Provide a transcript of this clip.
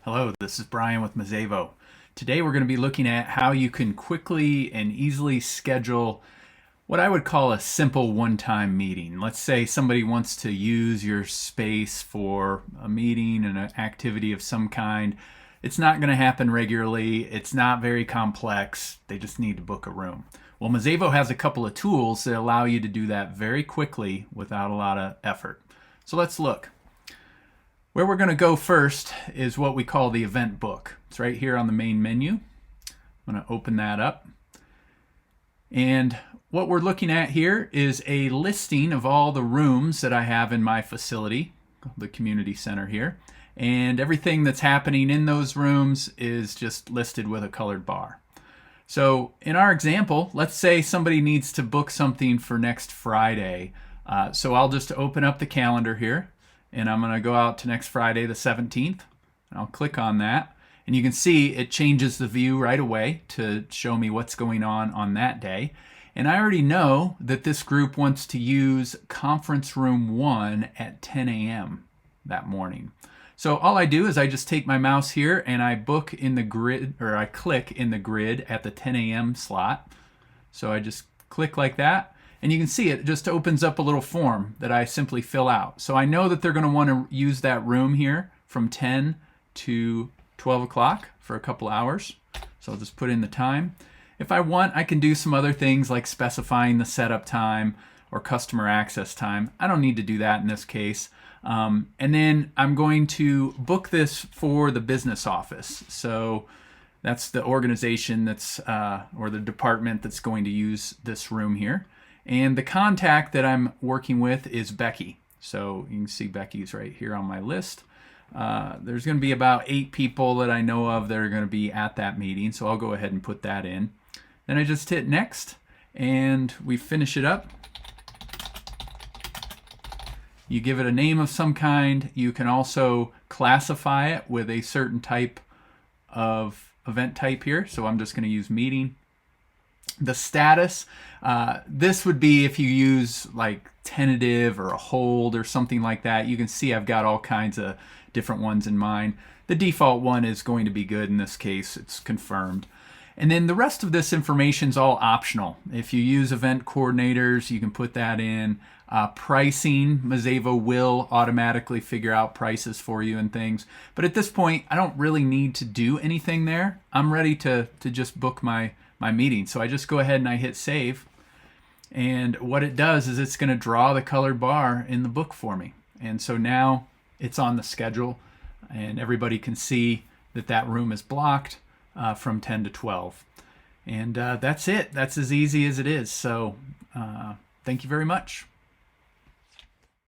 Hello, this is Brian with Mazévo. Today we're going to be looking at how you can quickly and easily schedule what I would call a simple one-time meeting. Let's say somebody wants to use your space for a meeting and an activity of some kind. It's not going to happen regularly. It's not very complex. They just need to book a room. Well, Mazévo has a couple of tools that allow you to do that very quickly without a lot of effort. So let's look. Where we're going to go first is what we call the event book. It's right here on the main menu. I'm going to open that up. And what we're looking at here is a listing of all the rooms that I have in my facility, the community center here. And everything that's happening in those rooms is just listed with a colored bar. So in our example, let's say somebody needs to book something for next Friday. So I'll just open up the calendar here. And I'm going to go out to next Friday the 17th. I'll click on that. And you can see it changes the view right away to show me what's going on that day. And I already know that this group wants to use conference room 1 at 10 a.m. that morning. So all I do is I just take my mouse here and I book in the grid, or I click in the grid at the 10 a.m. slot. So I just click like that. And you can see it just opens up a little form that I simply fill out. So I know that they're going to want to use that room here from 10 to 12 o'clock for a couple hours. So I'll just put in the time. If I want, I can do some other things like specifying the setup time or customer access time. I don't need to do that in this case. And then I'm going to book this for the business office. So that's the organization that's, or the department that's going to use this room here. And the contact that I'm working with is Becky. So you can see Becky's right here on my list. There's going to be about 8 people that I know of that are going to be at that meeting. So I'll go ahead and put that in. Then I just hit next and we finish it up. You give it a name of some kind. You can also classify it with a certain type of event type here. So I'm just going to use meeting. The status, this would be if you use like tentative or a hold or something like that. You can see I've got all kinds of different ones in mind. The default one is going to be good in this case. It's confirmed. And then the rest of this information is all optional. If you use event coordinators, you can put that in. Pricing, Mazévo will automatically figure out prices for you and things. But at this point, I don't really need to do anything there. I'm ready to just book my meeting. So I just go ahead and I hit save. And what it does is it's going to draw the colored bar in the book for me. And so now it's on the schedule and everybody can see that that room is blocked from 10 to 12. And that's it. That's as easy as it is. So thank you very much.